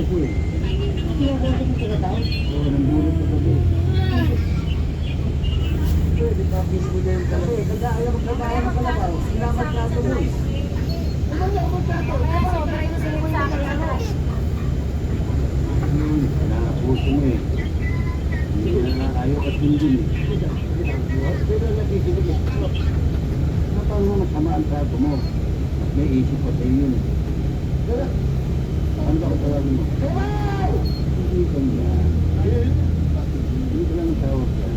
ako eh. Pinagawin mo tinatawag. Oo, nandulot ko gabi. Pwede pa mo na yung kalabaw. Kagaya ng kalabaw. Sinamat na ito mo eh. Ano na ako sa ito? Sobra yung singit sa akin ano. Puso mo eh. Hindi na ayaw at hindi eh. Pero nakikinig eh. Paano mo nagsamaan sa ato mo? At may isip pa sa iyo eh. Ano ba ang tawagin mo? Hindi ka niya. Hindi ka lang ang tawag ka.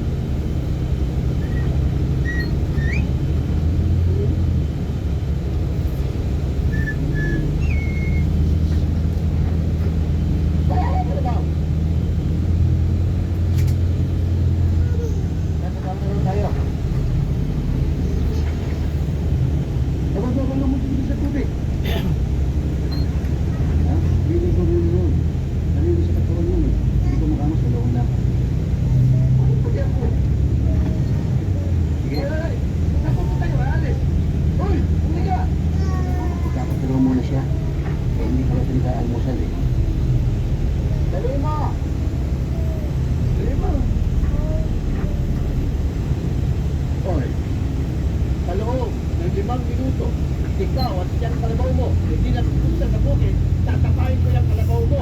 Ikaw at yan ang kalabaw mo. Hindi na tutusan sa bukid, tatapain ko yung kalabaw mo.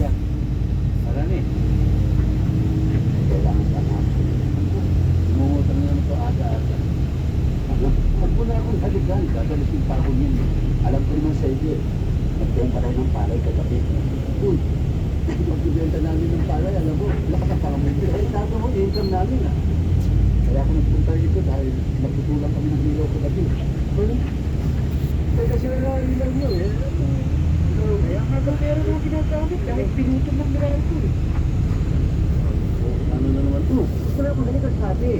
Siya. Marami. Kailangan ka na. Mungutang naman ito aga-aga. Huwag mo na akong haligan. Dadalisin pa ako yun. Alam ko naman sa iyo. Nagbenta tayo ng palay kagabi. Uy, magbibenta namin ng palay. Alam mo, lakas ang paramili. Eh, sabi mo, income namin ah. Kaya ako nagpunta dito dahil nagtutulang kami ng ilaw kagabi. Kasi wala rin lang yun eh. Kaya hanggang meron mo ginagamit dahil pinutol ng nila ito eh. Ano na naman ito? Wala akong ganito sabi.